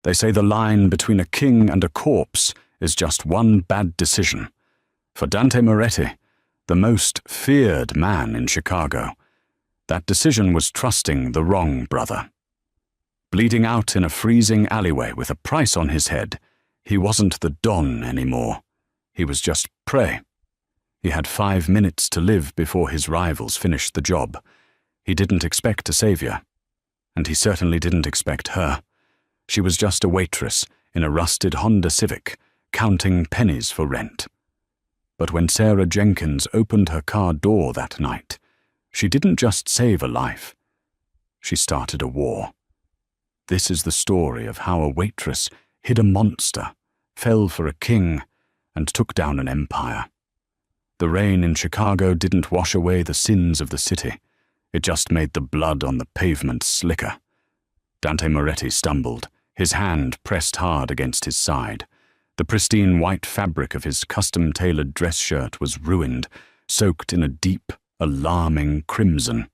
They say the line between a king and a corpse is just one bad decision. For Dante Moretti, the most feared man in Chicago, that decision was trusting the wrong brother. Bleeding out in a freezing alleyway with a price on his head, he wasn't the Don anymore. He was just prey. He had 5 minutes to live before his rivals finished the job. He didn't expect a savior, and he certainly didn't expect her. She was just a waitress in a rusted Honda Civic, counting pennies for rent. But when Sarah Jenkins opened her car door that night, she didn't just save a life. She started a war. This is the story of how a waitress hid a monster, fell for a king, and took down an empire. The rain in Chicago didn't wash away the sins of the city. It just made the blood on the pavement slicker. Dante Moretti stumbled, his hand pressed hard against his side. The pristine white fabric of his custom-tailored dress shirt was ruined, soaked in a deep, alarming crimson.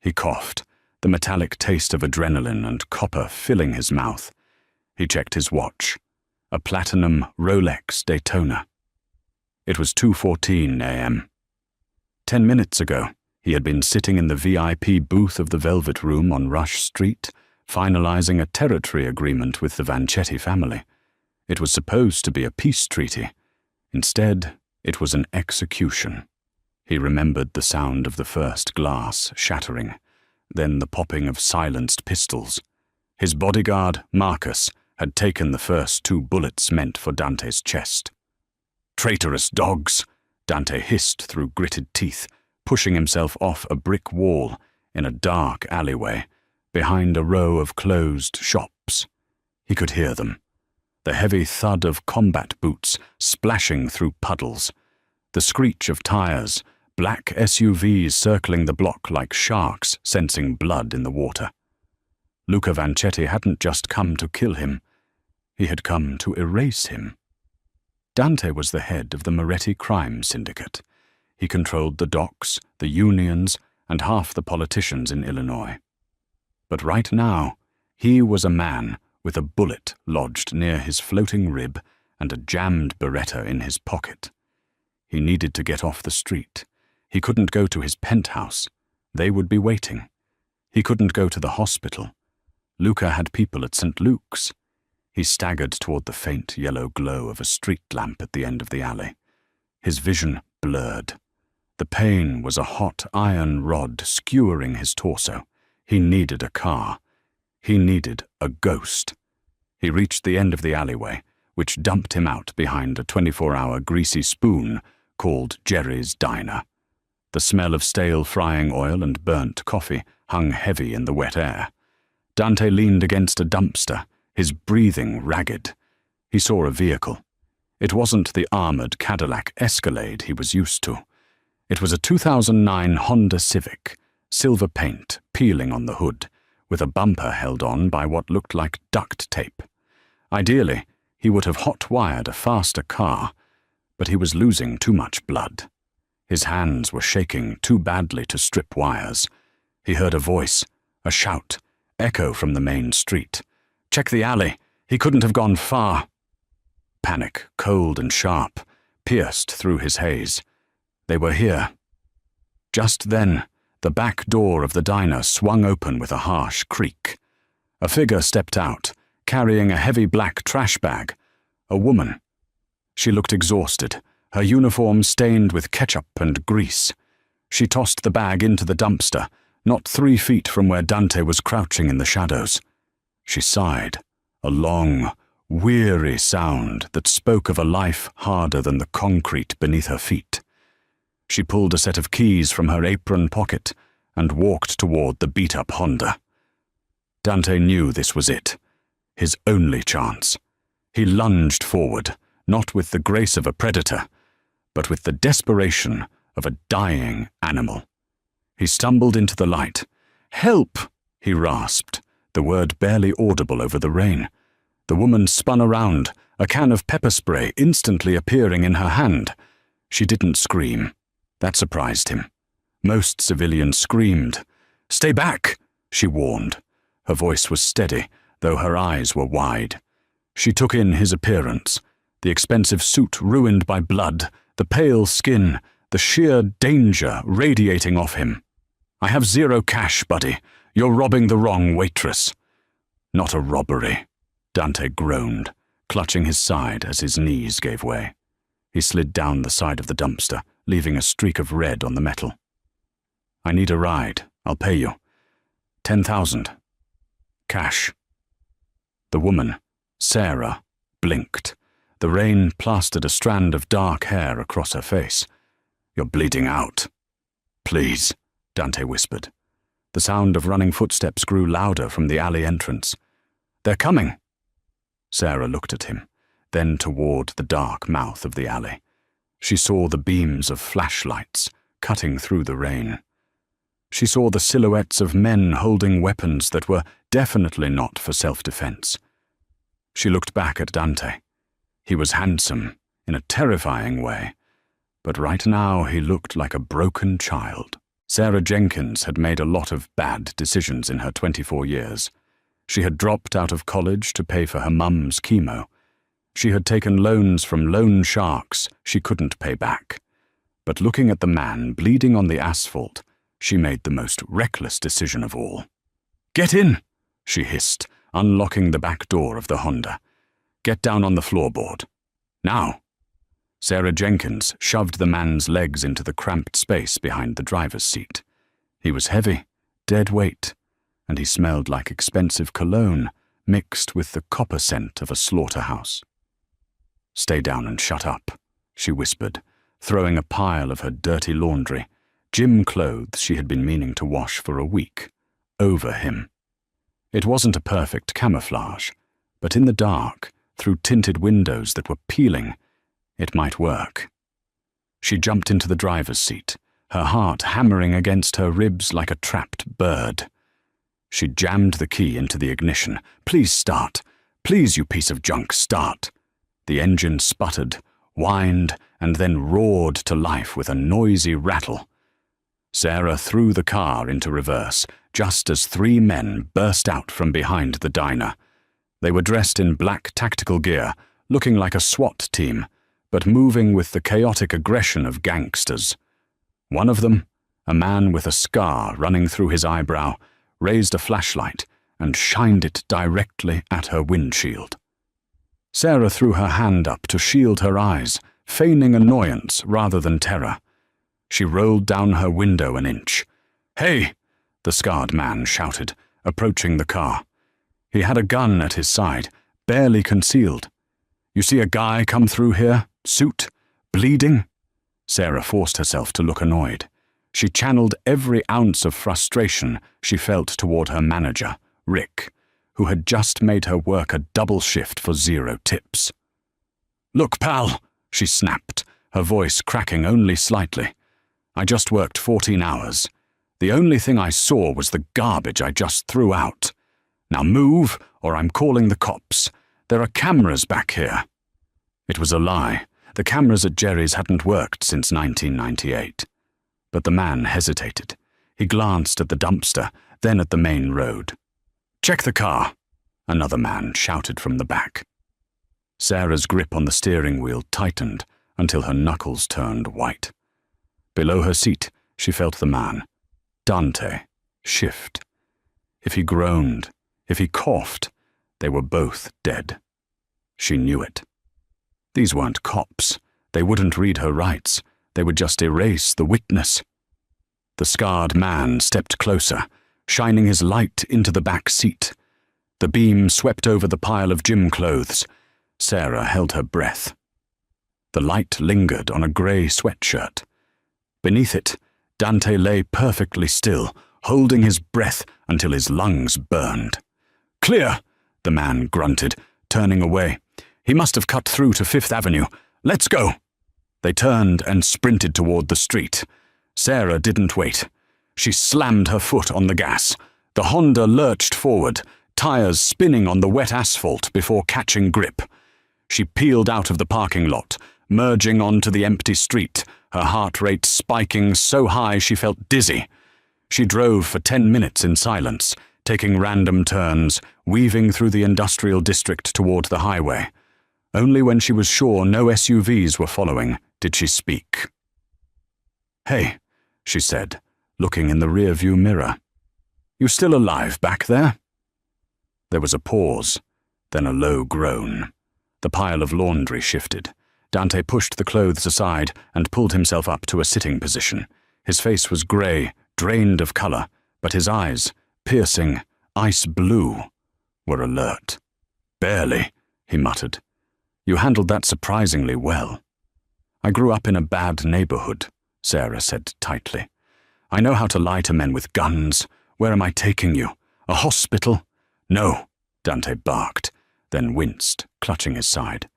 He coughed, the metallic taste of adrenaline and copper filling his mouth. He checked his watch, a platinum Rolex Daytona. It was 2:14 a.m. 10 minutes ago, he had been sitting in the VIP booth of the Velvet Room on Rush Street, finalizing a territory agreement with the Vanchetti family. It was supposed to be a peace treaty. Instead, it was an execution. He remembered the sound of the first glass shattering, then the popping of silenced pistols. His bodyguard, Marcus, had taken the first 2 bullets meant for Dante's chest. "Traitorous dogs!" Dante hissed through gritted teeth, pushing himself off a brick wall in a dark alleyway, behind a row of closed shops. He could hear them. The heavy thud of combat boots splashing through puddles, the screech of tires, black SUVs circling the block like sharks sensing blood in the water. Luca Vanchetti hadn't just come to kill him. He had come to erase him. Dante was the head of the Moretti crime syndicate. He controlled the docks, the unions, and half the politicians in Illinois. But right now, he was a man with a bullet lodged near his floating rib and a jammed Beretta in his pocket. He needed to get off the street. He couldn't go to his penthouse. They would be waiting. He couldn't go to the hospital. Luca had people at St. Luke's. He staggered toward the faint yellow glow of a street lamp at the end of the alley. His vision blurred. The pain was a hot iron rod skewering his torso. He needed a car. He needed a ghost. He reached the end of the alleyway, which dumped him out behind a 24-hour greasy spoon called Jerry's Diner. The smell of stale frying oil and burnt coffee hung heavy in the wet air. Dante leaned against a dumpster, his breathing ragged. He saw a vehicle. It wasn't the armored Cadillac Escalade he was used to. It was a 2009 Honda Civic, silver paint peeling on the hood, with a bumper held on by what looked like duct tape. Ideally, he would have hot-wired a faster car, but he was losing too much blood. His hands were shaking too badly to strip wires. He heard a voice, a shout, echo from the main street. "Check the alley. He couldn't have gone far." Panic, cold and sharp, pierced through his haze. They were here. Just then, the back door of the diner swung open with a harsh creak. A figure stepped out, carrying a heavy black trash bag. A woman. She looked exhausted, her uniform stained with ketchup and grease. She tossed the bag into the dumpster, not 3 feet from where Dante was crouching in the shadows. She sighed, a long, weary sound that spoke of a life harder than the concrete beneath her feet. She pulled a set of keys from her apron pocket and walked toward the beat-up Honda. Dante knew this was it, his only chance. He lunged forward, not with the grace of a predator, but with the desperation of a dying animal. He stumbled into the light. "Help!" he rasped, the word barely audible over the rain. The woman spun around, a can of pepper spray instantly appearing in her hand. She didn't scream. That surprised him. Most civilians screamed. "Stay back," she warned. Her voice was steady, though her eyes were wide. She took in his appearance, the expensive suit ruined by blood, the pale skin, the sheer danger radiating off him. "I have 0 cash, buddy. You're robbing the wrong waitress." "Not a robbery," Dante groaned, clutching his side as his knees gave way. He slid down the side of the dumpster, leaving a streak of red on the metal. "I need a ride. I'll pay you. 10,000. Cash." The woman, Sarah, blinked. The rain plastered a strand of dark hair across her face. "You're bleeding out." "Please," Dante whispered. The sound of running footsteps grew louder from the alley entrance. "They're coming." Sarah looked at him, then toward the dark mouth of the alley. She saw the beams of flashlights cutting through the rain. She saw the silhouettes of men holding weapons that were definitely not for self-defense. She looked back at Dante. He was handsome, in a terrifying way, but right now he looked like a broken child. Sarah Jenkins had made a lot of bad decisions in her 24 years. She had dropped out of college to pay for her mum's chemo. She had taken loans from loan sharks she couldn't pay back. But looking at the man bleeding on the asphalt, she made the most reckless decision of all. "Get in," she hissed, unlocking the back door of the Honda. "Get down on the floorboard. Now." Sarah Jenkins shoved the man's legs into the cramped space behind the driver's seat. He was heavy, dead weight, and he smelled like expensive cologne mixed with the copper scent of a slaughterhouse. "Stay down and shut up," she whispered, throwing a pile of her dirty laundry, gym clothes she had been meaning to wash for a week, over him. It wasn't a perfect camouflage, but in the dark, through tinted windows that were peeling, it might work. She jumped into the driver's seat, her heart hammering against her ribs like a trapped bird. She jammed the key into the ignition. "Please start. Please, you piece of junk, start." The engine sputtered, whined, and then roared to life with a noisy rattle. Sarah threw the car into reverse, just as 3 men burst out from behind the diner. They were dressed in black tactical gear, looking like a SWAT team, but moving with the chaotic aggression of gangsters. One of them, a man with a scar running through his eyebrow, raised a flashlight and shined it directly at her windshield. Sarah threw her hand up to shield her eyes, feigning annoyance rather than terror. She rolled down her window an inch. "Hey!" the scarred man shouted, approaching the car. He had a gun at his side, barely concealed. "You see a guy come through here, suit, bleeding?" Sarah forced herself to look annoyed. She channeled every ounce of frustration she felt toward her manager, Rick, who had just made her work a double shift for 0 tips. "Look, pal," she snapped, her voice cracking only slightly. "I just worked 14 hours. The only thing I saw was the garbage I just threw out. Now move, or I'm calling the cops. There are cameras back here." It was a lie. The cameras at Jerry's hadn't worked since 1998. But the man hesitated. He glanced at the dumpster, then at the main road. "Check the car," another man shouted from the back. Sarah's grip on the steering wheel tightened until her knuckles turned white. Below her seat, she felt the man, Dante, shift. If he groaned, if he coughed, they were both dead. She knew it. These weren't cops. They wouldn't read her rights. They would just erase the witness. The scarred man stepped closer, shining his light into the back seat. The beam swept over the pile of gym clothes. Sarah held her breath. The light lingered on a grey sweatshirt. Beneath it, Dante lay perfectly still, holding his breath until his lungs burned. "Clear," the man grunted, turning away. "He must have cut through to 5th Avenue. Let's go." They turned and sprinted toward the street. Sarah didn't wait. She slammed her foot on the gas. The Honda lurched forward, tires spinning on the wet asphalt before catching grip. She peeled out of the parking lot, merging onto the empty street, her heart rate spiking so high she felt dizzy. She drove for 10 minutes in silence, taking random turns, weaving through the industrial district toward the highway. Only when she was sure no SUVs were following did she speak. "Hey," she said, looking in the rear-view mirror. "You still alive back there?" There was a pause, then a low groan. The pile of laundry shifted. Dante pushed the clothes aside and pulled himself up to a sitting position. His face was grey, drained of colour, but his eyes, piercing, ice blue, were alert. "Barely," he muttered. "You handled that surprisingly well." "I grew up in a bad neighbourhood," Sarah said tightly. "I know how to lie to men with guns. Where am I taking you? A hospital?" "No," Dante barked, then winced, clutching his side.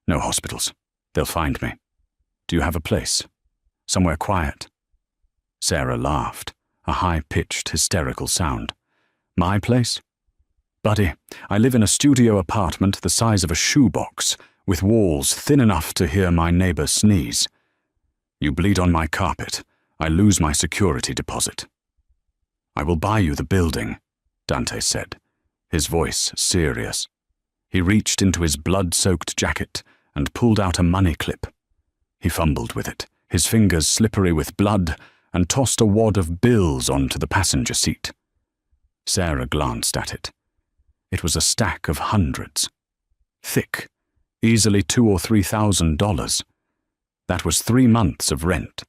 "No hospitals. They'll find me. Do you have a place? Somewhere quiet?" Sarah laughed, a high-pitched, hysterical sound. "My place? Buddy, I live in a studio apartment the size of a shoebox, with walls thin enough to hear my neighbor sneeze. You bleed on my carpet. I lose my security deposit." "I will buy you the building," Dante said, his voice serious. He reached into his blood-soaked jacket and pulled out a money clip. He fumbled with it, his fingers slippery with blood, and tossed a wad of bills onto the passenger seat. Sarah glanced at it. It was a stack of hundreds. Thick, easily $2,000 or $3,000. That was 3 months of rent.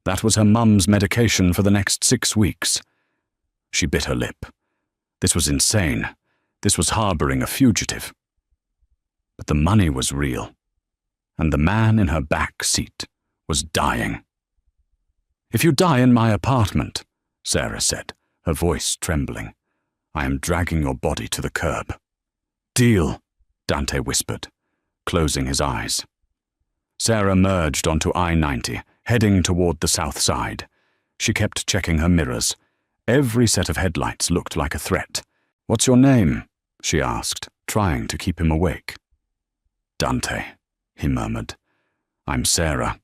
That was her mum's medication for the next 6 weeks. She bit her lip. This was insane. This was harboring a fugitive. But the money was real, and the man in her back seat was dying. "If you die in my apartment," Sarah said, her voice trembling, "I am dragging your body to the curb." "Deal," Dante whispered, closing his eyes. Sarah merged onto I-90, heading toward the south side. She kept checking her mirrors. Every set of headlights looked like a threat. "What's your name?" she asked, trying to keep him awake. "Dante," he murmured. "I'm Sarah."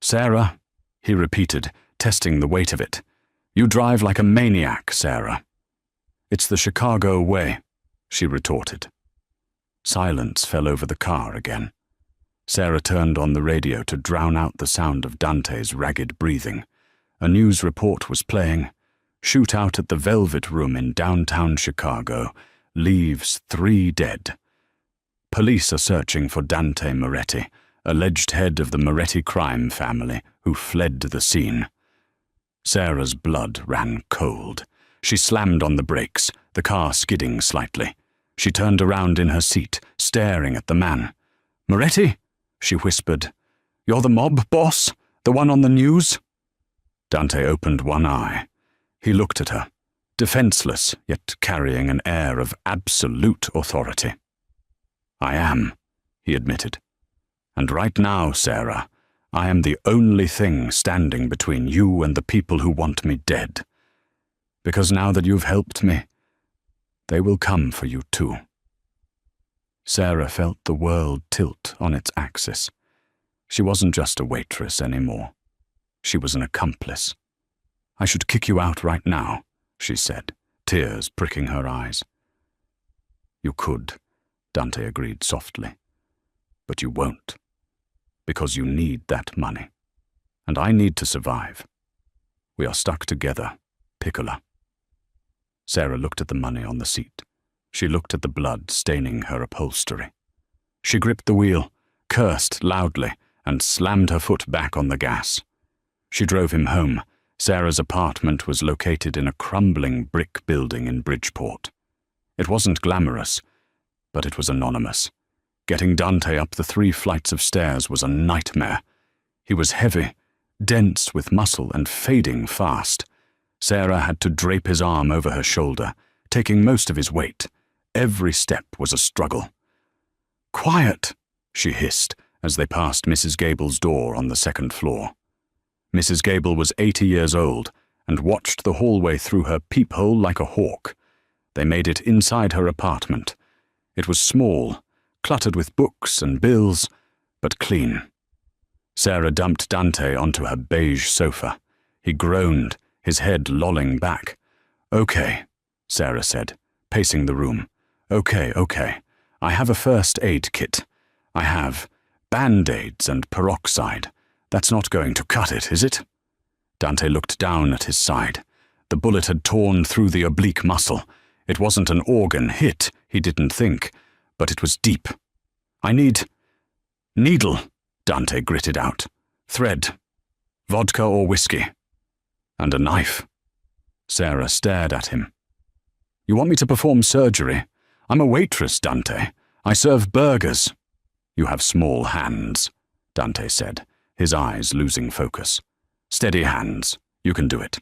"Sarah," he repeated, testing the weight of it. "You drive like a maniac, Sarah." "It's the Chicago way," she retorted. Silence fell over the car again. Sarah turned on the radio to drown out the sound of Dante's ragged breathing. A news report was playing. "Shootout at the Velvet Room in downtown Chicago. Leaves 3 dead. Police are searching for Dante Moretti, alleged head of the Moretti crime family, who fled the scene." Sarah's blood ran cold. She slammed on the brakes, the car skidding slightly. She turned around in her seat, staring at the man. "Moretti?" she whispered. "You're the mob boss? The one on the news?" Dante opened one eye. He looked at her, defenseless, yet carrying an air of absolute authority. "I am," he admitted. "And right now, Sarah, I am the only thing standing between you and the people who want me dead. Because now that you've helped me, they will come for you too." Sarah felt the world tilt on its axis. She wasn't just a waitress anymore. She was an accomplice. "I should kick you out right now," she said, tears pricking her eyes. "You could," Dante agreed softly. "But you won't. Because you need that money. And I need to survive. We are stuck together, Piccola." Sarah looked at the money on the seat. She looked at the blood staining her upholstery. She gripped the wheel, cursed loudly, and slammed her foot back on the gas. She drove him home. Sarah's apartment was located in a crumbling brick building in Bridgeport. It wasn't glamorous, but it was anonymous. Getting Dante up the 3 flights of stairs was a nightmare. He was heavy, dense with muscle, and fading fast. Sarah had to drape his arm over her shoulder, taking most of his weight. Every step was a struggle. "Quiet," she hissed as they passed Mrs. Gable's door on the 2nd floor. Mrs. Gable was 80 years old and watched the hallway through her peephole like a hawk. They made it inside her apartment. It was small, cluttered with books and bills, but clean. Sarah dumped Dante onto her beige sofa. He groaned, his head lolling back. "Okay," Sarah said, pacing the room. Okay. I have a first aid kit. I have Band-Aids and peroxide. That's not going to cut it, is it? Dante looked down at his side. The bullet had torn through the oblique muscle. It wasn't an organ hit, he didn't think, but it was deep. I need needle, Dante gritted out. Thread. Vodka or whiskey. And a knife. Sarah stared at him. You want me to perform surgery? I'm a waitress, Dante. I serve burgers. You have small hands, Dante said, his eyes losing focus. Steady hands. You can do it.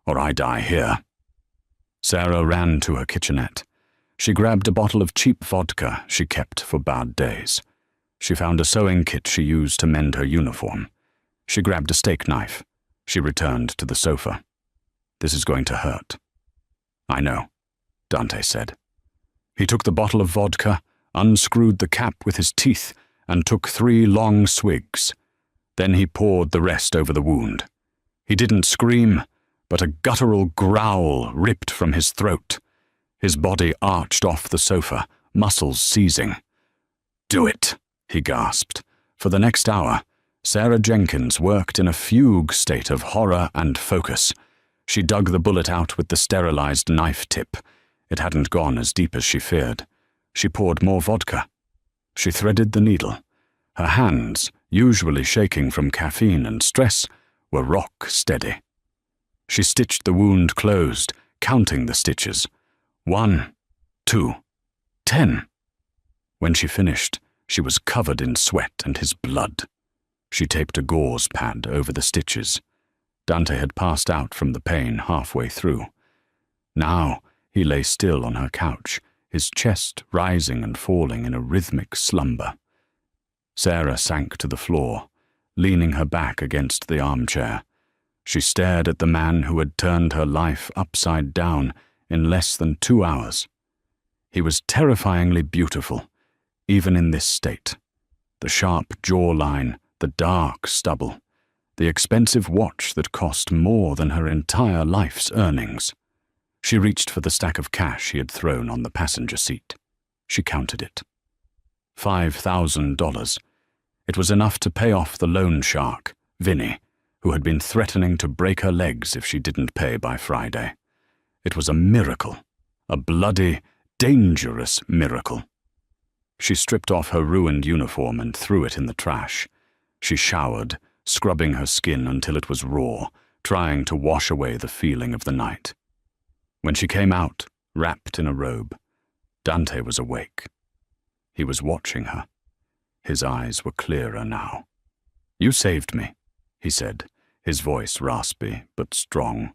Or I die here. Sarah ran to her kitchenette. She grabbed a bottle of cheap vodka she kept for bad days. She found a sewing kit she used to mend her uniform. She grabbed a steak knife. She returned to the sofa. This is going to hurt. I know, Dante said. He took the bottle of vodka, unscrewed the cap with his teeth, and took 3 long swigs. Then he poured the rest over the wound. He didn't scream, but a guttural growl ripped from his throat. His body arched off the sofa, muscles seizing. Do it, he gasped. For the next hour, Sarah Jenkins worked in a fugue state of horror and focus. She dug the bullet out with the sterilized knife tip. It hadn't gone as deep as she feared. She poured more vodka. She threaded the needle. Her hands, usually shaking from caffeine and stress, were rock steady. She stitched the wound closed, counting the stitches. 1, 2, 10. When she finished, she was covered in sweat and his blood. She taped a gauze pad over the stitches. Dante had passed out from the pain halfway through. Now he lay still on her couch, his chest rising and falling in a rhythmic slumber. Sarah sank to the floor, leaning her back against the armchair. She stared at the man who had turned her life upside down in less than 2 hours. He was terrifyingly beautiful, even in this state. The sharp jawline, the dark stubble, the expensive watch that cost more than her entire life's earnings. She reached for the stack of cash he had thrown on the passenger seat. She counted it. $5,000. It was enough to pay off the loan shark, Vinny, who had been threatening to break her legs if she didn't pay by Friday. It was a miracle, a bloody, dangerous miracle. She stripped off her ruined uniform and threw it in the trash. She showered, scrubbing her skin until it was raw, trying to wash away the feeling of the night. When she came out, wrapped in a robe, Dante was awake. He was watching her. His eyes were clearer now. You saved me, he said, his voice raspy but strong.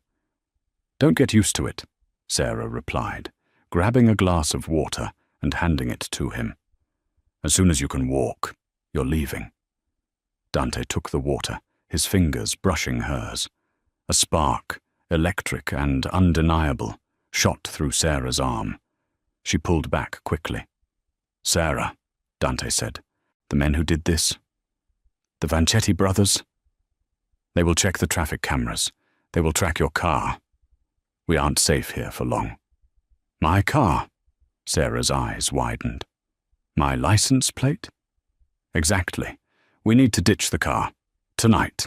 Don't get used to it, Sarah replied, grabbing a glass of water and handing it to him. As soon as you can walk, you're leaving. Dante took the water, his fingers brushing hers. A spark, electric and undeniable, shot through Sarah's arm. She pulled back quickly. Sarah, Dante said, the men who did this? The Vanchetti brothers? They will check the traffic cameras. They will track your car. We aren't safe here for long. My car? Sarah's eyes widened. My license plate? Exactly. We need to ditch the car. Tonight.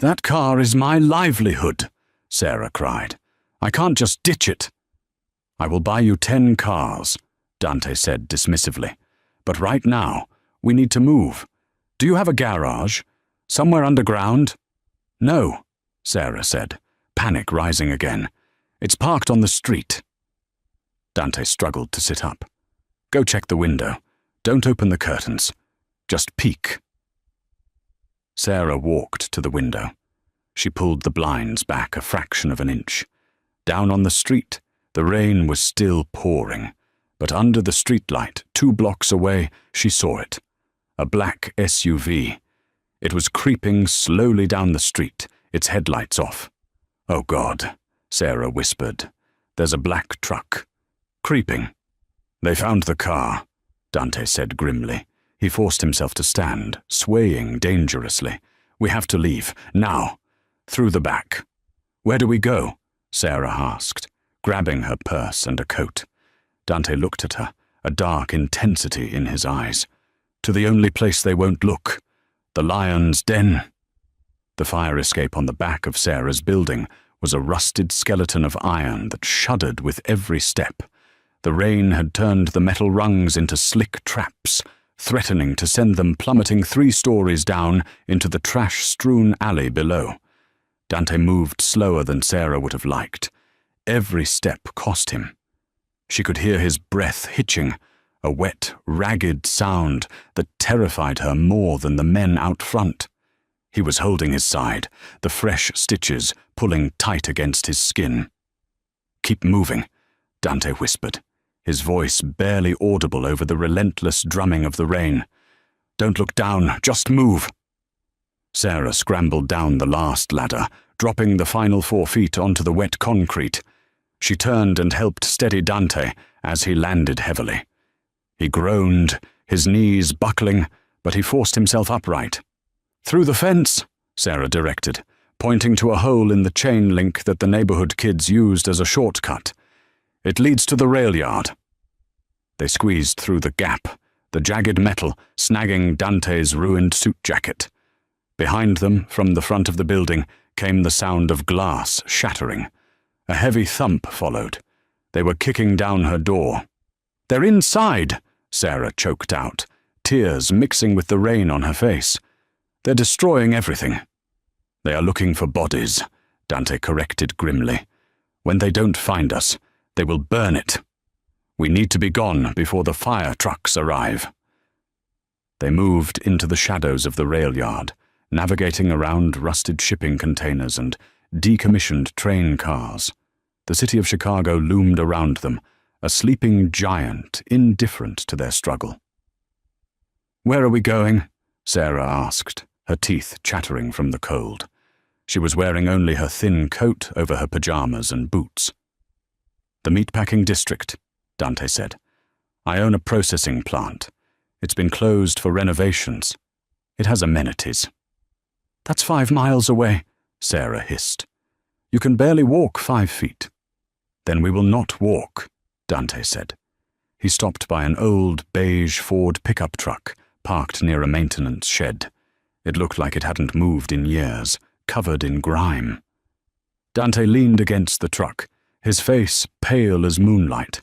That car is my livelihood, Sarah cried. I can't just ditch it. I will buy you 10 cars, Dante said dismissively. But right now, we need to move. Do you have a garage? Somewhere underground? No, Sarah said, panic rising again. It's parked on the street. Dante struggled to sit up. Go check the window. Don't open the curtains. Just peek. Sarah walked to the window. She pulled the blinds back a fraction of an inch. Down on the street, the rain was still pouring, but under the streetlight, 2 blocks away, she saw it. A black SUV. It was creeping slowly down the street, its headlights off. Oh God, Sarah whispered. There's a black truck. Creeping. They found the car, Dante said grimly. He forced himself to stand, swaying dangerously. We have to leave, now. Through the back. Where do we go? Sarah asked. grabbing her purse and a coat. Dante looked at her, a dark intensity in his eyes. To the only place they won't look, the lion's den. The fire escape on the back of Sarah's building was a rusted skeleton of iron that shuddered with every step. The rain had turned the metal rungs into slick traps, threatening to send them plummeting 3 stories down into the trash-strewn alley below. Dante moved slower than Sarah would have liked. Every step cost him. She could hear his breath hitching, a wet, ragged sound that terrified her more than the men out front. He was holding his side, the fresh stitches pulling tight against his skin. "Keep moving," Dante whispered, his voice barely audible over the relentless drumming of the rain. "Don't look down, just move." Sarah scrambled down the last ladder, dropping the final 4 feet onto the wet concrete. She turned and helped steady Dante as he landed heavily. He groaned, his knees buckling, but he forced himself upright. "Through the fence," Sarah directed, pointing to a hole in the chain link that the neighborhood kids used as a shortcut. "It leads to the rail yard." They squeezed through the gap, the jagged metal snagging Dante's ruined suit jacket. Behind them, from the front of the building, came the sound of glass shattering. A heavy thump followed. They were kicking down her door. "They're inside," Sarah choked out, tears mixing with the rain on her face. "They're destroying everything." "They are looking for bodies," Dante corrected grimly. "When they don't find us, they will burn it. We need to be gone before the fire trucks arrive." They moved into the shadows of the rail yard, navigating around rusted shipping containers and decommissioned train cars. The city of Chicago loomed around them, a sleeping giant indifferent to their struggle. "Where are we going?" Sarah asked, her teeth chattering from the cold. She was wearing only her thin coat over her pajamas and boots. "The meatpacking district," Dante said. "I own a processing plant. It's been closed for renovations. It has amenities." "That's 5 miles away," Sarah hissed. "You can barely walk 5 feet." "Then we will not walk," Dante said. He stopped by an old beige Ford pickup truck parked near a maintenance shed. It looked like it hadn't moved in years, covered in grime. Dante leaned against the truck, his face pale as moonlight.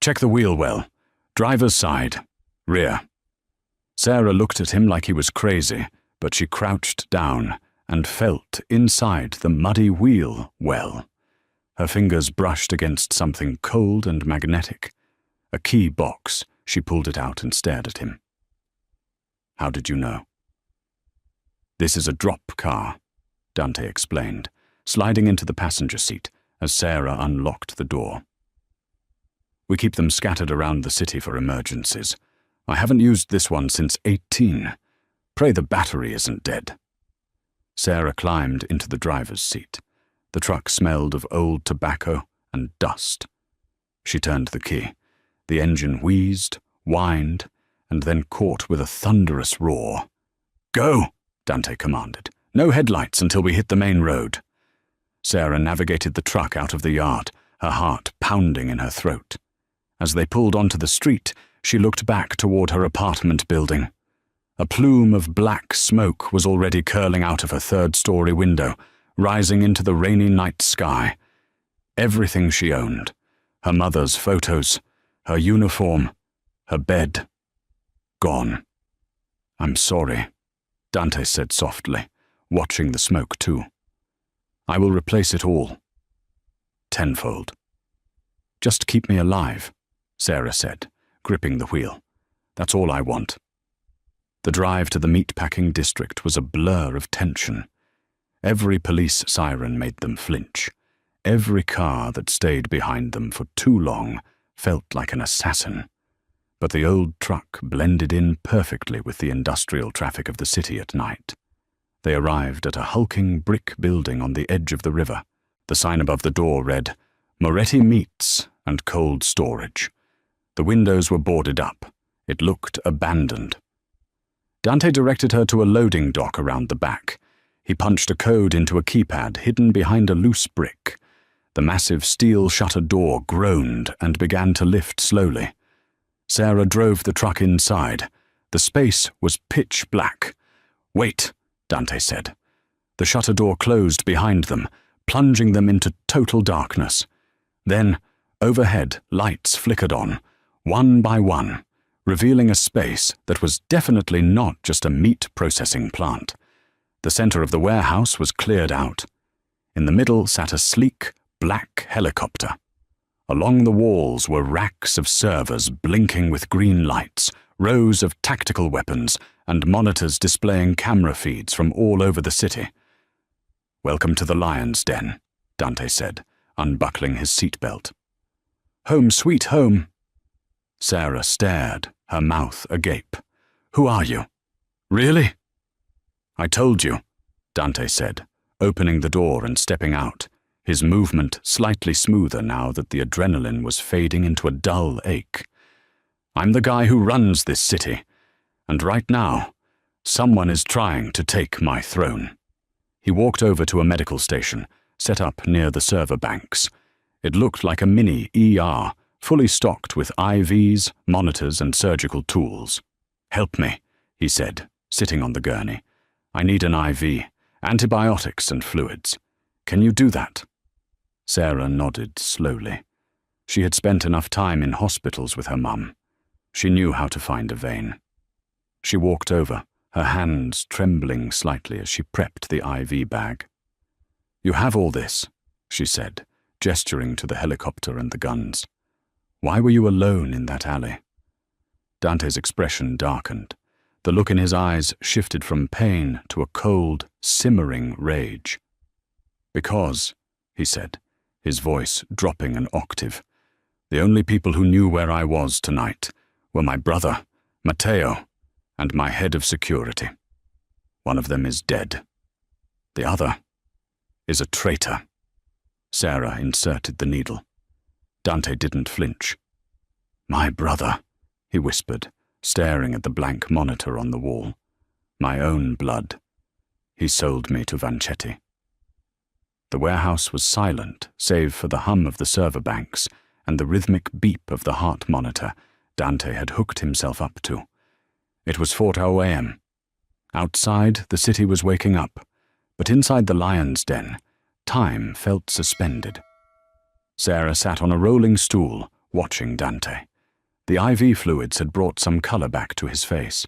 "Check the wheel well. Driver's side. Rear." Sarah looked at him like he was crazy, but she crouched down and felt inside the muddy wheel well. Her fingers brushed against something cold and magnetic. A key box. She pulled it out and stared at him. "How did you know?" "This is a drop car," Dante explained, sliding into the passenger seat as Sarah unlocked the door. "We keep them scattered around the city for emergencies. I haven't used this one since 18. Pray the battery isn't dead." Sarah climbed into the driver's seat. The truck smelled of old tobacco and dust. She turned the key. The engine wheezed, whined, and then caught with a thunderous roar. "Go!" Dante commanded. "No headlights until we hit the main road." Sarah navigated the truck out of the yard, her heart pounding in her throat. As they pulled onto the street, she looked back toward her apartment building. A plume of black smoke was already curling out of her 3rd-story window, rising into the rainy night sky. Everything she owned, her mother's photos, her uniform, her bed, gone. "I'm sorry," Dante said softly, watching the smoke too. "I will replace it all. Tenfold." "Just keep me alive," Sarah said, gripping the wheel. "That's all I want." The drive to the meatpacking district was a blur of tension. Every police siren made them flinch. Every car that stayed behind them for too long felt like an assassin. But the old truck blended in perfectly with the industrial traffic of the city at night. They arrived at a hulking brick building on the edge of the river. The sign above the door read, "Moretti Meats and Cold Storage." The windows were boarded up. It looked abandoned. Dante directed her to a loading dock around the back. He punched a code into a keypad hidden behind a loose brick. The massive steel shutter door groaned and began to lift slowly. Sarah drove the truck inside. The space was pitch black. "Wait," Dante said. The shutter door closed behind them, plunging them into total darkness. Then, overhead, lights flickered on, one by one, revealing a space that was definitely not just a meat processing plant. The center of the warehouse was cleared out. In the middle sat a sleek, black helicopter. Along the walls were racks of servers blinking with green lights, rows of tactical weapons, and monitors displaying camera feeds from all over the city. "Welcome to the Lion's Den," Dante said, unbuckling his seatbelt. "Home sweet home." Sarah stared, her mouth agape. "Who are you? Really?" "I told you," Dante said, opening the door and stepping out, his movement slightly smoother now that the adrenaline was fading into a dull ache. "I'm the guy who runs this city, and right now, someone is trying to take my throne." He walked over to a medical station, set up near the server banks. It looked like a mini ER, fully stocked with IVs, monitors, and surgical tools. "Help me," he said, sitting on the gurney. "I need an IV, antibiotics and fluids. Can you do that?" Sarah nodded slowly. She had spent enough time in hospitals with her mum. She knew how to find a vein. She walked over, her hands trembling slightly as she prepped the IV bag. "You have all this," she said, gesturing to the helicopter and the guns. "Why were you alone in that alley?" Dante's expression darkened. The look in his eyes shifted from pain to a cold, simmering rage. "Because," he said, his voice dropping an octave, "the only people who knew where I was tonight were my brother, Matteo, and my head of security. One of them is dead. The other is a traitor." Sarah inserted the needle. Dante didn't flinch. "My brother," he whispered, staring at the blank monitor on the wall. "My own blood. He sold me to Vanchetti." The warehouse was silent, save for the hum of the server banks and the rhythmic beep of the heart monitor Dante had hooked himself up to. It was 4:00 a.m. Outside, the city was waking up, but inside the Lion's Den, time felt suspended. Sarah sat on a rolling stool, watching Dante. The IV fluids had brought some color back to his face.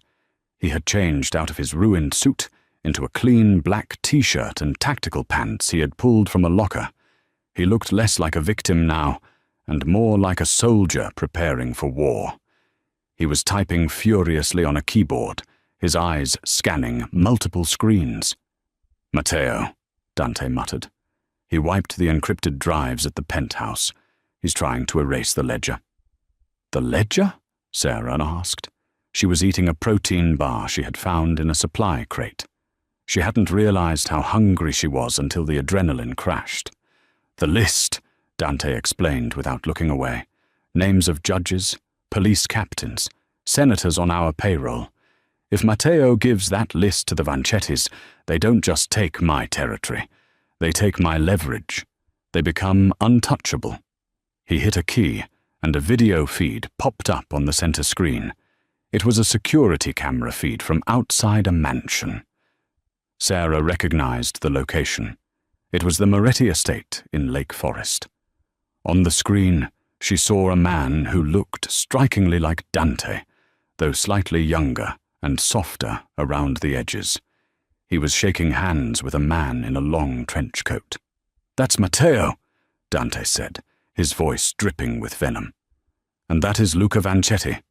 He had changed out of his ruined suit into a clean black t-shirt and tactical pants he had pulled from a locker. He looked less like a victim now, and more like a soldier preparing for war. He was typing furiously on a keyboard, his eyes scanning multiple screens. "Matteo," Dante muttered. He wiped the encrypted drives at the penthouse. He's trying to erase the ledger. "The ledger?" Sarah asked. She was eating a protein bar she had found in a supply crate. She hadn't realized how hungry she was until the adrenaline crashed. "The list," Dante explained without looking away. "Names of judges, police captains, senators on our payroll. If Matteo gives that list to the Vanchettis, they don't just take my territory. They take my leverage. They become untouchable." He hit a key, and a video feed popped up on the center screen. It was a security camera feed from outside a mansion. Sarah recognized the location. It was the Moretti estate in Lake Forest. On the screen, she saw a man who looked strikingly like Dante, though slightly younger and softer around the edges. He was shaking hands with a man in a long trench coat. "That's Matteo," Dante said, his voice dripping with venom. "And that is Luca Vanchetti."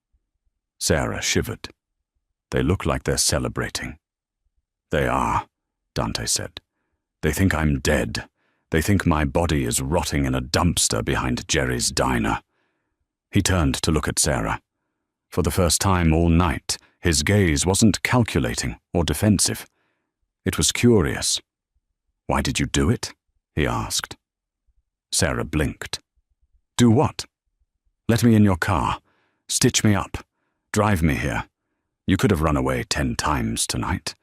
Sarah shivered. "They look like they're celebrating." "They are," Dante said. "They think I'm dead. They think my body is rotting in a dumpster behind Jerry's diner." He turned to look at Sarah. For the first time all night, his gaze wasn't calculating or defensive. It was curious. "Why did you do it?" he asked. Sarah blinked. "Do what?" "Let me in your car. Stitch me up. Drive me here. You could have run away 10 times tonight.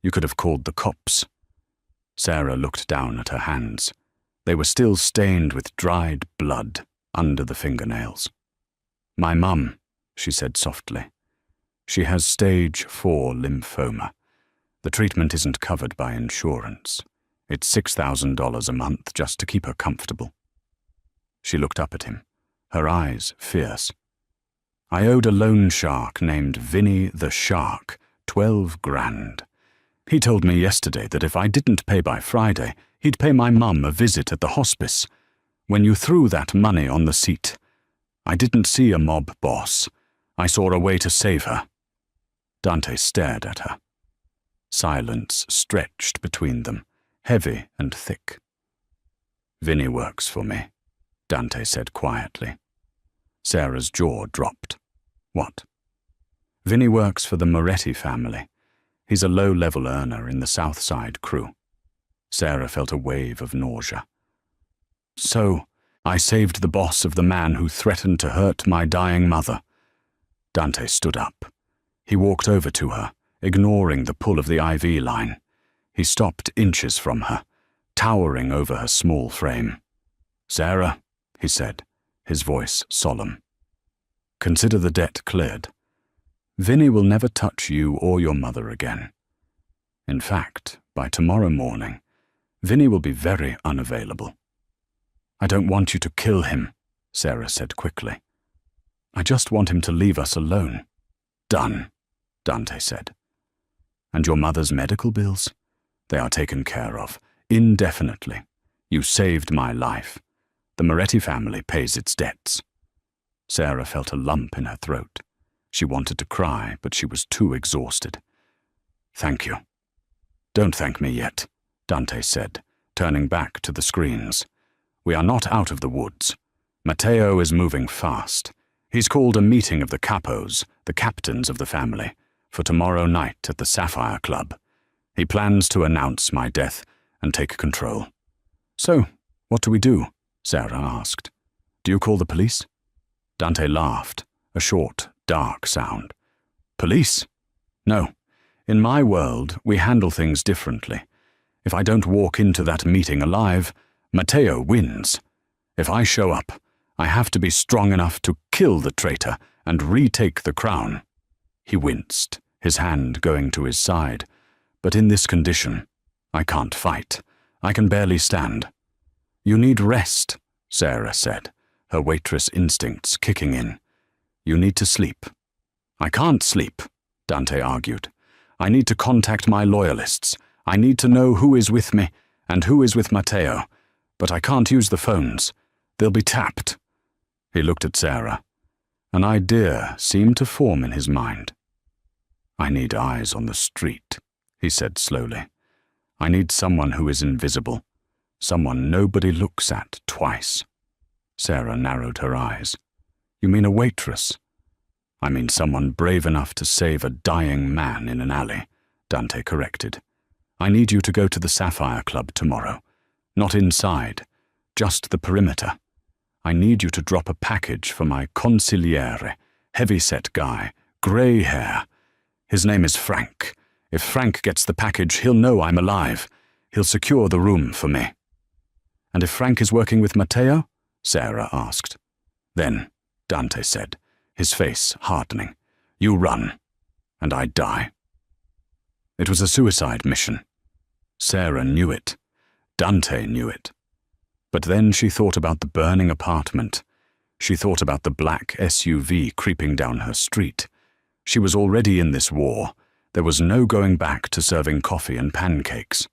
You could have called the cops." Sarah looked down at her hands. They were still stained with dried blood under the fingernails. "My mum," she said softly. "She has stage 4 lymphoma. The treatment isn't covered by insurance. It's $6,000 a month just to keep her comfortable." She looked up at him, her eyes fierce. "I owed a loan shark named Vinny the Shark 12 grand. He told me yesterday that if I didn't pay by Friday, he'd pay my mum a visit at the hospice. When you threw that money on the seat, I didn't see a mob boss. I saw a way to save her." Dante stared at her. Silence stretched between them, heavy and thick. "Vinny works for me," Dante said quietly. Sarah's jaw dropped. "What?" "Vinny works for the Moretti family. He's a low-level earner in the South Side crew." Sarah felt a wave of nausea. "So, I saved the boss of the man who threatened to hurt my dying mother." Dante stood up. He walked over to her, ignoring the pull of the IV line. He stopped inches from her, towering over her small frame. "Sarah," he said, his voice solemn. "Consider the debt cleared. Vinny will never touch you or your mother again. In fact, by tomorrow morning, Vinny will be very unavailable." "I don't want you to kill him," Sarah said quickly. "I just want him to leave us alone." "Done," Dante said. "And your mother's medical bills? They are taken care of, indefinitely. You saved my life. The Moretti family pays its debts." Sarah felt a lump in her throat. She wanted to cry, but she was too exhausted. "Thank you." "Don't thank me yet," Dante said, turning back to the screens. "We are not out of the woods. Matteo is moving fast. He's called a meeting of the capos, the captains of the family, for tomorrow night at the Sapphire Club. He plans to announce my death and take control." "So, what do we do?" Sarah asked. "Do you call the police?" Dante laughed, a short, dark sound. "Police? No. In my world, we handle things differently. If I don't walk into that meeting alive, Matteo wins. If I show up, I have to be strong enough to kill the traitor and retake the crown." He winced, his hand going to his side. "But in this condition, I can't fight. I can barely stand." "You need rest," Sarah said, her waitress instincts kicking in. "You need to sleep." "I can't sleep," Dante argued. "I need to contact my loyalists. I need to know who is with me and who is with Matteo. But I can't use the phones. They'll be tapped." He looked at Sarah. An idea seemed to form in his mind. "I need eyes on the street," he said slowly. "I need someone who is invisible, someone nobody looks at twice." Sarah narrowed her eyes. "You mean a waitress?" "I mean someone brave enough to save a dying man in an alley," Dante corrected. "I need you to go to the Sapphire Club tomorrow. Not inside, just the perimeter. I need you to drop a package for my consigliere, heavy-set guy, grey hair. His name is Frank. If Frank gets the package, he'll know I'm alive. He'll secure the room for me." "And if Frank is working with Matteo?" Sarah asked. "Then," Dante said, his face hardening, "you run, and I die." It was a suicide mission. Sarah knew it. Dante knew it. But then she thought about the burning apartment. She thought about the black SUV creeping down her street. She was already in this war. There was no going back to serving coffee and pancakes.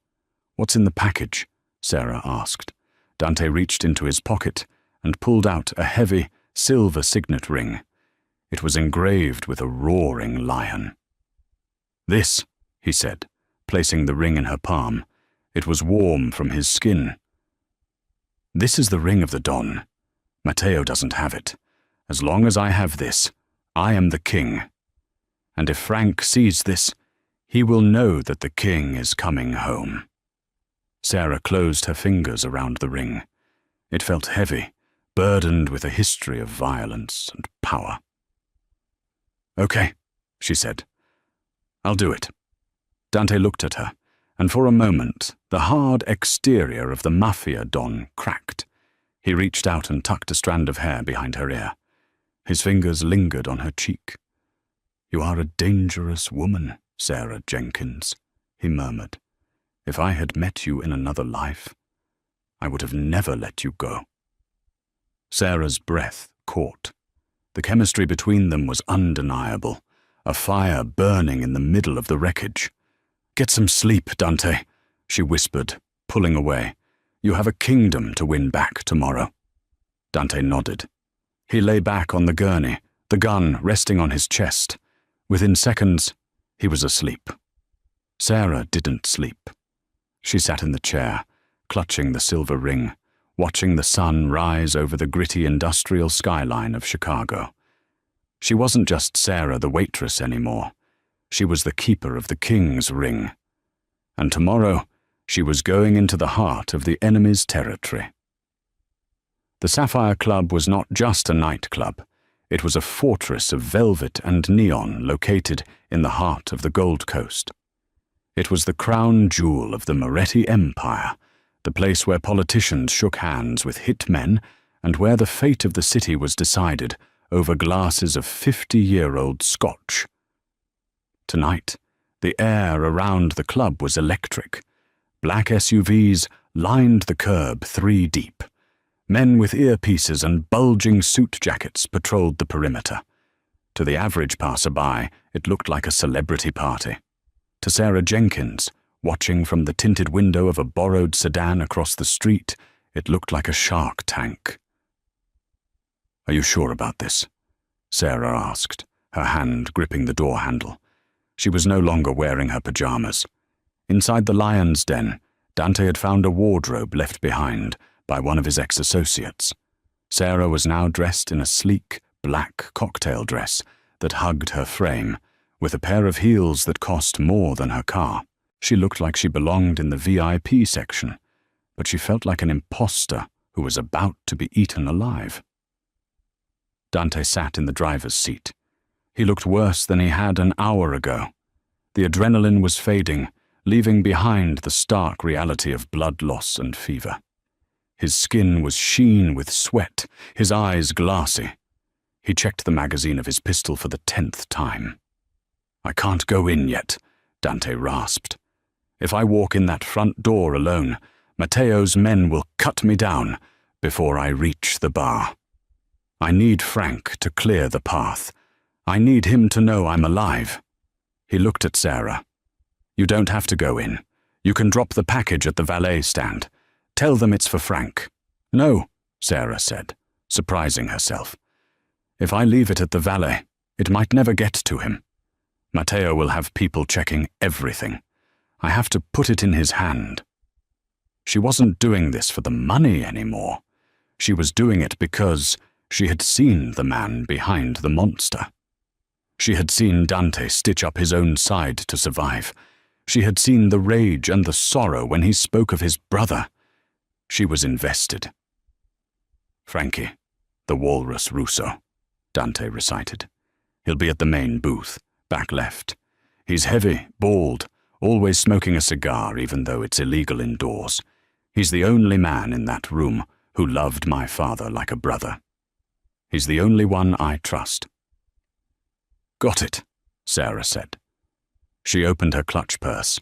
"What's in the package?" Sarah asked. Dante reached into his pocket and pulled out a heavy, silver signet ring. It was engraved with a roaring lion. "This," he said, placing the ring in her palm. It was warm from his skin. "This is the ring of the Don. Matteo doesn't have it. As long as I have this, I am the king. And if Frank sees this, he will know that the king is coming home." Sarah closed her fingers around the ring. It felt heavy, burdened with a history of violence and power. "Okay," she said. "I'll do it." Dante looked at her, and for a moment the hard exterior of the Mafia Don cracked. He reached out and tucked a strand of hair behind her ear. His fingers lingered on her cheek. "You are a dangerous woman, Sarah Jenkins," he murmured. "If I had met you in another life, I would have never let you go." Sarah's breath caught. The chemistry between them was undeniable, a fire burning in the middle of the wreckage. "Get some sleep, Dante," she whispered, pulling away. "You have a kingdom to win back tomorrow." Dante nodded. He lay back on the gurney, the gun resting on his chest. Within seconds, he was asleep. Sarah didn't sleep. She sat in the chair, clutching the silver ring, watching the sun rise over the gritty industrial skyline of Chicago. She wasn't just Sarah the waitress anymore. She was the keeper of the king's ring. And tomorrow, she was going into the heart of the enemy's territory. The Sapphire Club was not just a nightclub. It was a fortress of velvet and neon located in the heart of the Gold Coast. It was the crown jewel of the Moretti Empire, the place where politicians shook hands with hit men and where the fate of the city was decided over glasses of 50-year-old scotch. Tonight, the air around the club was electric. Black SUVs lined the curb 3 deep. Men with earpieces and bulging suit jackets patrolled the perimeter. To the average passerby, it looked like a celebrity party. To Sarah Jenkins, watching from the tinted window of a borrowed sedan across the street, it looked like a shark tank. "Are you sure about this?" Sarah asked, her hand gripping the door handle. She was no longer wearing her pajamas. Inside the lion's den, Dante had found a wardrobe left behind by one of his ex-associates. Sarah was now dressed in a sleek, black cocktail dress that hugged her frame, with a pair of heels that cost more than her car. She looked like she belonged in the VIP section, but she felt like an imposter who was about to be eaten alive. Dante sat in the driver's seat. He looked worse than he had an hour ago. The adrenaline was fading, leaving behind the stark reality of blood loss and fever. His skin was sheen with sweat, his eyes glassy. He checked the magazine of his pistol for the 10th time. "I can't go in yet," Dante rasped. "If I walk in that front door alone, Matteo's men will cut me down before I reach the bar. I need Frank to clear the path. I need him to know I'm alive." He looked at Sarah. "You don't have to go in. You can drop the package at the valet stand. Tell them it's for Frank." "No," Sarah said, surprising herself. "If I leave it at the valet, it might never get to him. Matteo will have people checking everything. I have to put it in his hand." She wasn't doing this for the money anymore. She was doing it because she had seen the man behind the monster. She had seen Dante stitch up his own side to survive. She had seen the rage and the sorrow when he spoke of his brother. She was invested. "Frankie, the Walrus Russo," Dante recited. "He'll be at the main booth, back left. He's heavy, bald, always smoking a cigar even though it's illegal indoors. He's the only man in that room who loved my father like a brother. He's the only one I trust." "Got it," Sarah said. She opened her clutch purse.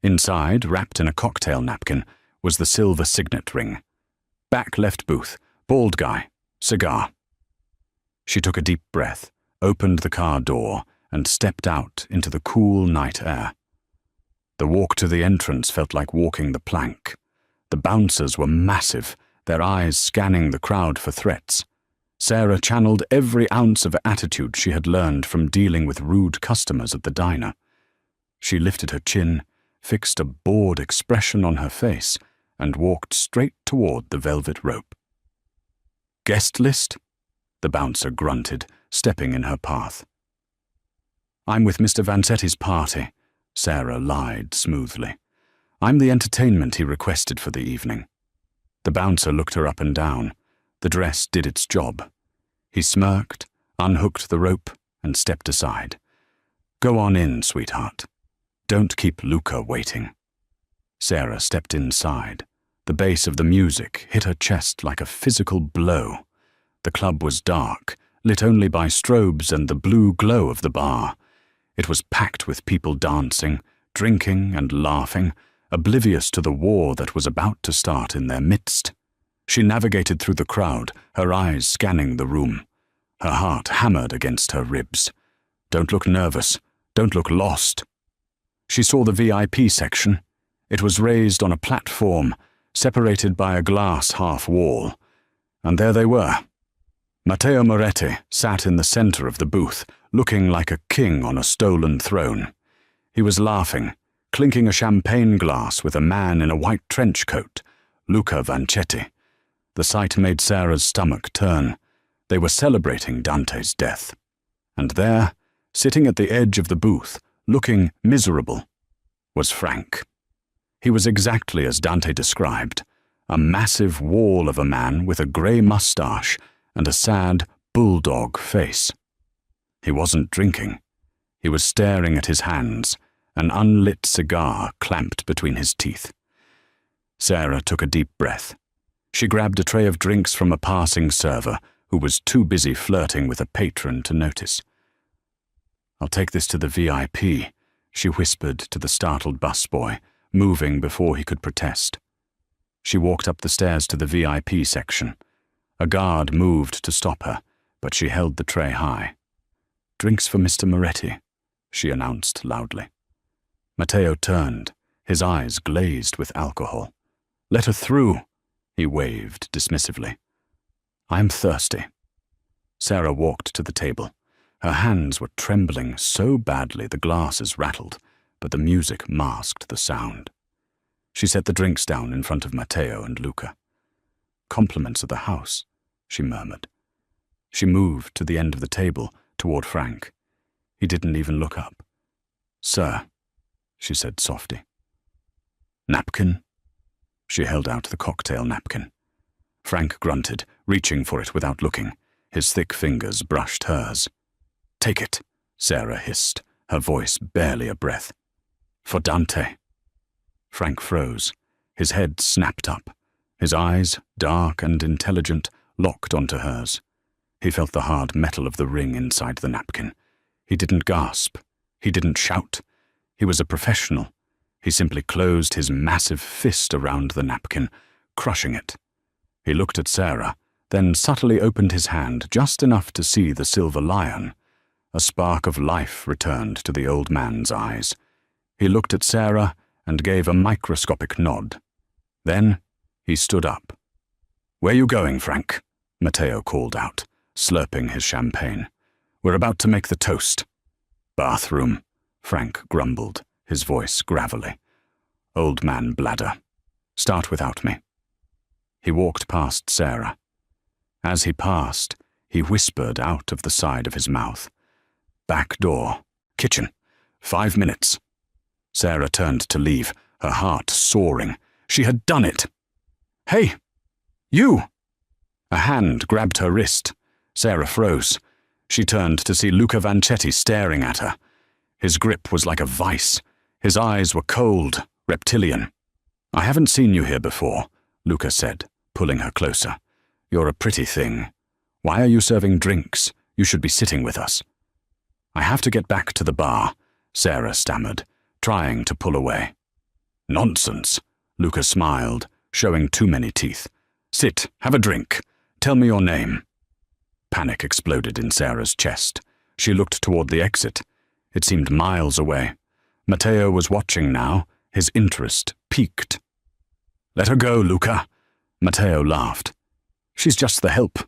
Inside, wrapped in a cocktail napkin, was the silver signet ring. "Back left booth, bald guy, cigar." She took a deep breath, opened the car door, and stepped out into the cool night air. The walk to the entrance felt like walking the plank. The bouncers were massive, their eyes scanning the crowd for threats. Sarah channeled every ounce of attitude she had learned from dealing with rude customers at the diner. She lifted her chin, fixed a bored expression on her face, and walked straight toward the velvet rope. "Guest list?" the bouncer grunted, stepping in her path. "I'm with Mr. Vanzetti's party," Sarah lied smoothly. "I'm the entertainment he requested for the evening." The bouncer looked her up and down. The dress did its job. He smirked, unhooked the rope, and stepped aside. "Go on in, sweetheart. Don't keep Luca waiting." Sarah stepped inside. The bass of the music hit her chest like a physical blow. The club was dark, lit only by strobes and the blue glow of the bar. It was packed with people dancing, drinking and laughing, oblivious to the war that was about to start in their midst. She navigated through the crowd, her eyes scanning the room. Her heart hammered against her ribs. Don't look nervous. Don't look lost. She saw the VIP section. It was raised on a platform, separated by a glass half-wall. And there they were. Matteo Moretti sat in the center of the booth, looking like a king on a stolen throne. He was laughing, clinking a champagne glass with a man in a white trench coat, Luca Vancetti. The sight made Sarah's stomach turn. They were celebrating Dante's death. And there, sitting at the edge of the booth, looking miserable, was Frank. He was exactly as Dante described, a massive wall of a man with a grey moustache and a sad, bulldog face. He wasn't drinking. He was staring at his hands, an unlit cigar clamped between his teeth. Sarah took a deep breath. She grabbed a tray of drinks from a passing server who was too busy flirting with a patron to notice. "I'll take this to the VIP," she whispered to the startled busboy, moving before he could protest. She walked up the stairs to the VIP section. A guard moved to stop her, but she held the tray high. "Drinks for Mr. Moretti," she announced loudly. Matteo turned, his eyes glazed with alcohol. "Let her through," he waved dismissively. "I'm thirsty." Sarah walked to the table. Her hands were trembling so badly the glasses rattled, but the music masked the sound. She set the drinks down in front of Matteo and Luca. "Compliments of the house," she murmured. She moved to the end of the table, toward Frank. He didn't even look up. "Sir," she said softly. "Napkin?" She held out the cocktail napkin. Frank grunted, reaching for it without looking. His thick fingers brushed hers. "Take it," Sarah hissed, her voice barely a breath. "For Dante." Frank froze. His head snapped up. His eyes, dark and intelligent, locked onto hers. He felt the hard metal of the ring inside the napkin. He didn't gasp. He didn't shout. He was a professional. He simply closed his massive fist around the napkin, crushing it. He looked at Sarah, then subtly opened his hand just enough to see the silver lion. A spark of life returned to the old man's eyes. He looked at Sarah and gave a microscopic nod. Then he stood up. "Where you going, Frank?" Matteo called out, slurping his champagne. "We're about to make the toast." "Bathroom," Frank grumbled, his voice gravelly. "Old man bladder. Start without me." He walked past Sarah. As he passed, he whispered out of the side of his mouth. "Back door. Kitchen. 5 minutes." Sarah turned to leave, her heart soaring. She had done it. "Hey! You!" A hand grabbed her wrist. Sarah froze. She turned to see Luca Vancetti staring at her. His grip was like a vice. His eyes were cold, reptilian. "I haven't seen you here before," Luca said, pulling her closer. "You're a pretty thing. Why are you serving drinks? You should be sitting with us." "I have to get back to the bar," Sarah stammered, trying to pull away. "Nonsense," Luca smiled, showing too many teeth. "Sit, have a drink. Tell me your name." Panic exploded in Sarah's chest. She looked toward the exit. It seemed miles away. Matteo was watching now, his interest piqued. "Let her go, Luca." Matteo laughed. "She's just the help."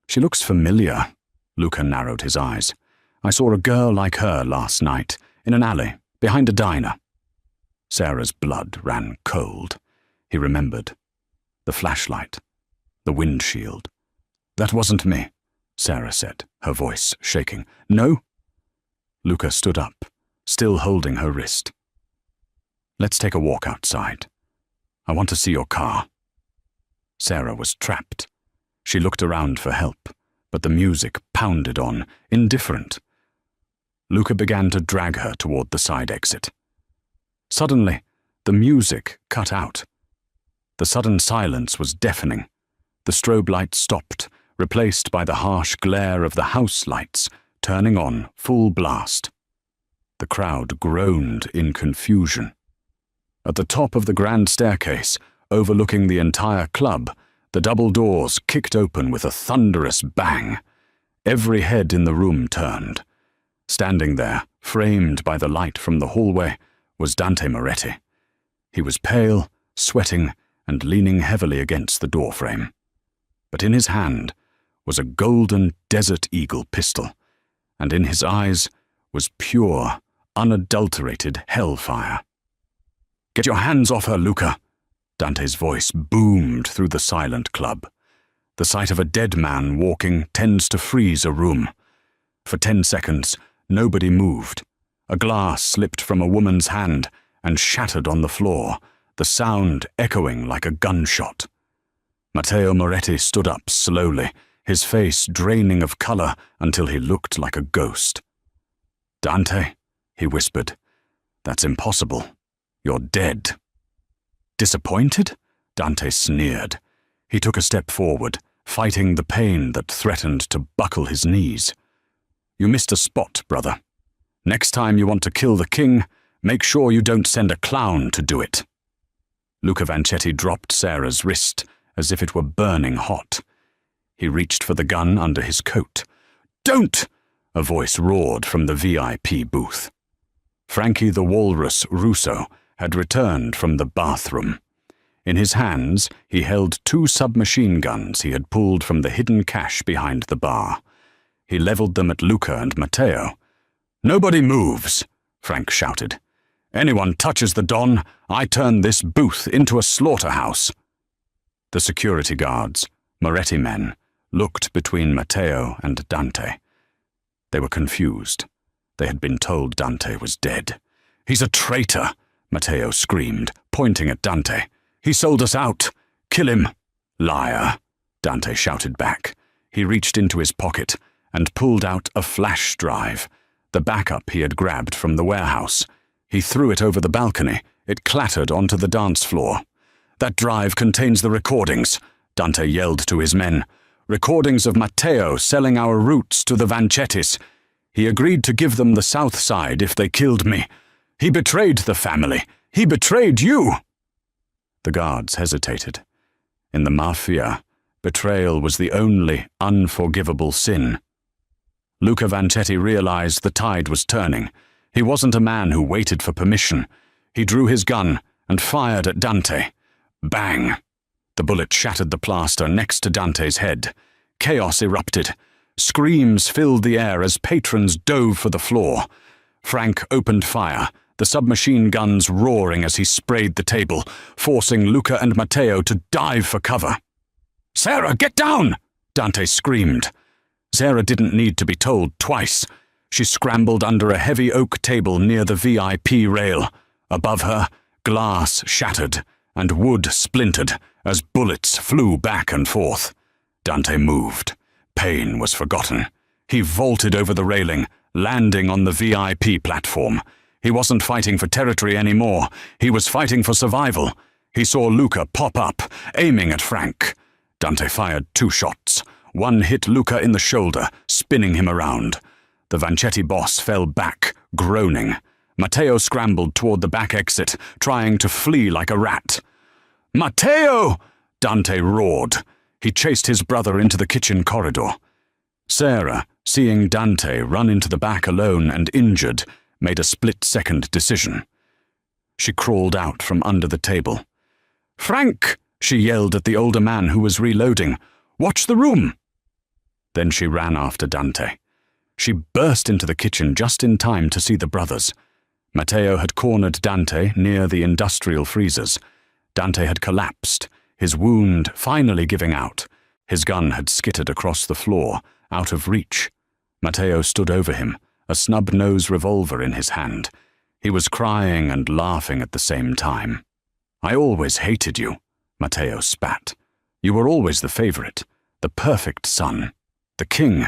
"She looks familiar." Luca narrowed his eyes. "I saw a girl like her last night, in an alley, behind a diner." Sarah's blood ran cold. He remembered. The flashlight. The windshield. "That wasn't me," Sarah said, her voice shaking. "No?" Luca stood up, still holding her wrist. "Let's take a walk outside. I want to see your car." Sarah was trapped. She looked around for help, but the music pounded on, indifferent. Luca began to drag her toward the side exit. Suddenly, the music cut out. The sudden silence was deafening. The strobe light stopped, replaced by the harsh glare of the house lights, turning on full blast. The crowd groaned in confusion. At the top of the grand staircase, overlooking the entire club, the double doors kicked open with a thunderous bang. Every head in the room turned. Standing there, framed by the light from the hallway, was Dante Moretti. He was pale, sweating, and leaning heavily against the doorframe. But in his hand was a golden Desert Eagle pistol, and in his eyes was pure, unadulterated hellfire. "Get your hands off her, Luca!" Dante's voice boomed through the silent club. The sight of a dead man walking tends to freeze a room. For 10 seconds, nobody moved. A glass slipped from a woman's hand and shattered on the floor, the sound echoing like a gunshot. Matteo Moretti stood up slowly, his face draining of color until he looked like a ghost. "Dante," he whispered, "that's impossible. You're dead." "Disappointed?" Dante sneered. He took a step forward, fighting the pain that threatened to buckle his knees. "You missed a spot, brother. Next time you want to kill the king, make sure you don't send a clown to do it." Luca Vancetti dropped Sarah's wrist as if it were burning hot. He reached for the gun under his coat. "Don't!" a voice roared from the VIP booth. Frankie the Walrus Russo had returned from the bathroom. In his hands, he held 2 submachine guns he had pulled from the hidden cache behind the bar. He leveled them at Luca and Matteo. "Nobody moves," Frank shouted. "Anyone touches the Don, I turn this booth into a slaughterhouse." The security guards, Moretti men, looked between Matteo and Dante. They were confused. They had been told Dante was dead. "He's a traitor," Matteo screamed, pointing at Dante. "He sold us out. Kill him." "Liar," Dante shouted back. He reached into his pocket and pulled out a flash drive, the backup he had grabbed from the warehouse. He threw it over the balcony. It clattered onto the dance floor. "That drive contains the recordings," Dante yelled to his men. "Recordings of Matteo selling our roots to the Vancettis. He agreed to give them the south side if they killed me. He betrayed the family. He betrayed you." The guards hesitated. In the Mafia, betrayal was the only unforgivable sin. Luca Vancetti realized the tide was turning. He wasn't a man who waited for permission. He drew his gun and fired at Dante. Bang! The bullet shattered the plaster next to Dante's head. Chaos erupted. Screams filled the air as patrons dove for the floor. Frank opened fire, the submachine guns roaring as he sprayed the table, forcing Luca and Matteo to dive for cover. "Sarah, get down!" Dante screamed. Sarah didn't need to be told twice. She scrambled under a heavy oak table near the VIP rail. Above her, glass shattered and wood splintered as bullets flew back and forth. Dante moved. Pain was forgotten. He vaulted over the railing, landing on the VIP platform. He wasn't fighting for territory anymore. He was fighting for survival. He saw Luca pop up, aiming at Frank. Dante fired 2 shots. One hit Luca in the shoulder, spinning him around. The Vancetti boss fell back, groaning. Matteo scrambled toward the back exit, trying to flee like a rat. "Matteo!" Dante roared. He chased his brother into the kitchen corridor. Sarah, seeing Dante run into the back alone and injured, made a split-second decision. She crawled out from under the table. "Frank!" she yelled at the older man who was reloading. "Watch the room!" Then she ran after Dante. She burst into the kitchen just in time to see the brothers. Matteo had cornered Dante near the industrial freezers. Dante had collapsed, his wound finally giving out. His gun had skittered across the floor, out of reach. Matteo stood over him, a snub-nosed revolver in his hand. He was crying and laughing at the same time. "I always hated you," Matteo spat. "You were always the favorite, the perfect son, the king.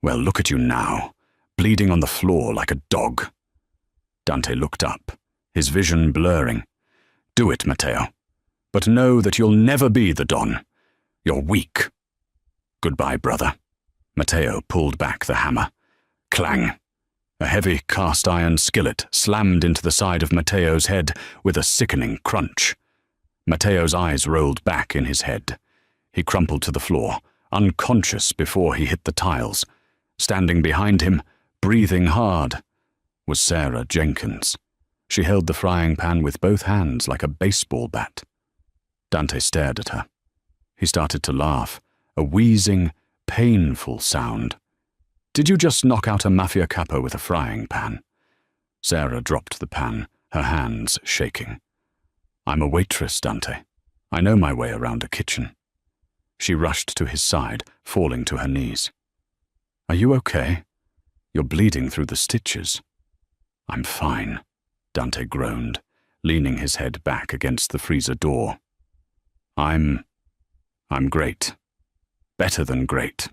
Well, look at you now, bleeding on the floor like a dog." Dante looked up, his vision blurring. Do it, Matteo. But know that you'll never be the Don. You're weak. Goodbye, brother. Matteo pulled back the hammer. Clang. A heavy cast-iron skillet slammed into the side of Matteo's head with a sickening crunch. Matteo's eyes rolled back in his head. He crumpled to the floor, unconscious before he hit the tiles. Standing behind him, breathing hard, was Sarah Jenkins. She held the frying pan with both hands like a baseball bat. Dante stared at her. He started to laugh, a wheezing, painful sound. Did you just knock out a mafia capo with a frying pan? Sarah dropped the pan, her hands shaking. I'm a waitress, Dante. I know my way around a kitchen. She rushed to his side, falling to her knees. Are you okay? You're bleeding through the stitches. I'm fine, Dante groaned, leaning his head back against the freezer door. I'm great. Better than great.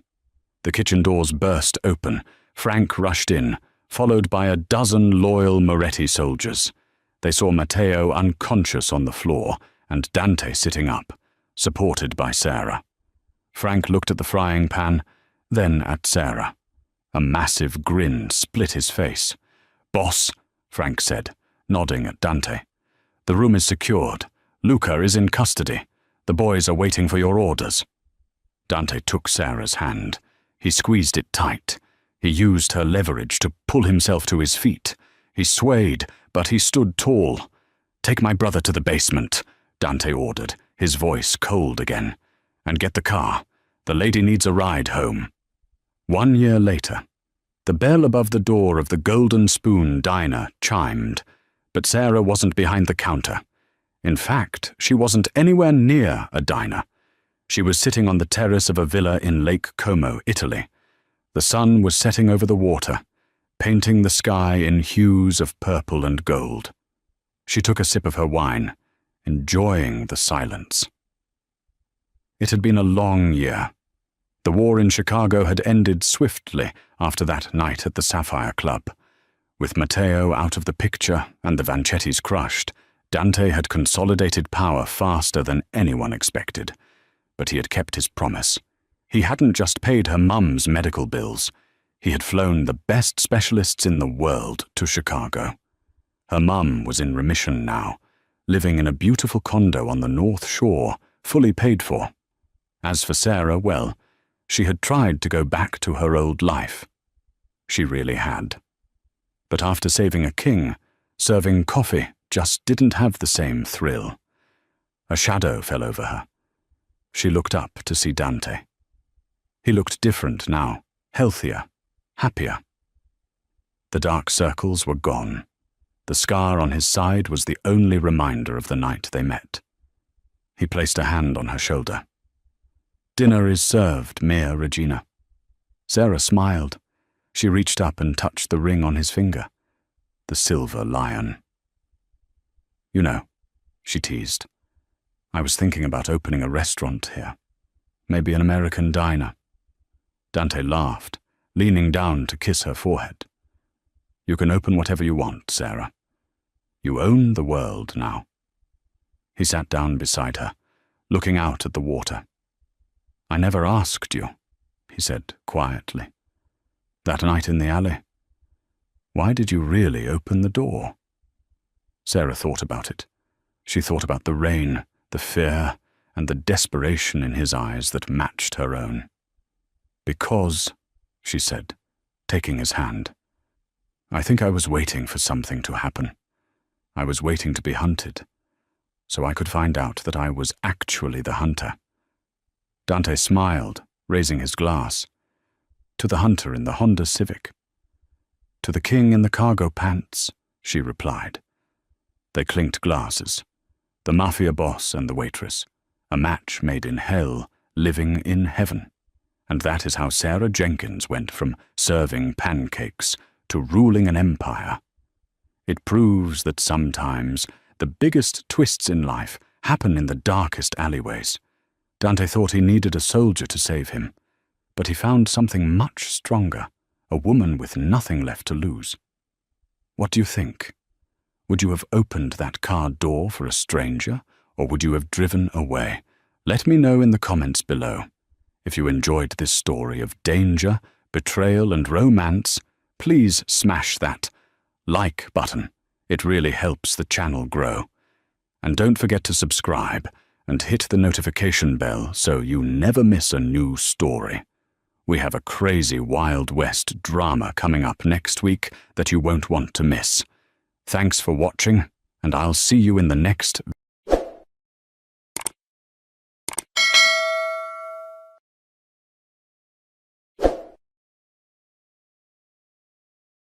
The kitchen doors burst open. Frank rushed in, followed by a dozen loyal Moretti soldiers. They saw Matteo unconscious on the floor and Dante sitting up, supported by Sarah. Frank looked at the frying pan, then at Sarah. A massive grin split his face. Boss, Frank said, nodding at Dante. The room is secured. Luca is in custody. The boys are waiting for your orders. Dante took Sarah's hand. He squeezed it tight. He used her leverage to pull himself to his feet. He swayed, but he stood tall. Take my brother to the basement, Dante ordered, his voice cold again. And get the car. The lady needs a ride home. 1 year later, the bell above the door of the Golden Spoon diner chimed, but Sarah wasn't behind the counter. In fact, she wasn't anywhere near a diner. She was sitting on the terrace of a villa in Lake Como, Italy. The sun was setting over the water, painting the sky in hues of purple and gold. She took a sip of her wine, enjoying the silence. It had been a long year. The war in Chicago had ended swiftly after that night at the Sapphire Club. With Matteo out of the picture and the Vanchettis crushed, Dante had consolidated power faster than anyone expected. But he had kept his promise. He hadn't just paid her mum's medical bills. He had flown the best specialists in the world to Chicago. Her mum was in remission now, living in a beautiful condo on the North Shore, fully paid for. As for Sarah, well, she had tried to go back to her old life. She really had. But after saving a king, serving coffee just didn't have the same thrill. A shadow fell over her. She looked up to see Dante. He looked different now, healthier, happier. The dark circles were gone. The scar on his side was the only reminder of the night they met. He placed a hand on her shoulder. Dinner is served, Mia Regina. Sarah smiled. She reached up and touched the ring on his finger. The silver lion. You know, she teased, I was thinking about opening a restaurant here. Maybe an American diner. Dante laughed, leaning down to kiss her forehead. You can open whatever you want, Sarah. You own the world now. He sat down beside her, looking out at the water. I never asked you, he said quietly. That night in the alley. Why did you really open the door? Sarah thought about it. She thought about the rain, the fear, and the desperation in his eyes that matched her own. Because, she said, taking his hand, I think I was waiting for something to happen. I was waiting to be hunted, so I could find out that I was actually the hunter. Dante smiled, raising his glass. To the hunter in the Honda Civic. To the king in the cargo pants, she replied. They clinked glasses. The mafia boss and the waitress, a match made in hell, living in heaven. And that is how Sarah Jenkins went from serving pancakes to ruling an empire. It proves that sometimes the biggest twists in life happen in the darkest alleyways. Dante thought he needed a soldier to save him, but he found something much stronger, a woman with nothing left to lose. What do you think? Would you have opened that car door for a stranger, or would you have driven away? Let me know in the comments below. If you enjoyed this story of danger, betrayal, and romance, please smash that like button. It really helps the channel grow. And don't forget to subscribe and hit the notification bell so you never miss a new story. We have a crazy Wild West drama coming up next week that you won't want to miss. Thanks for watching, and I'll see you in the next video.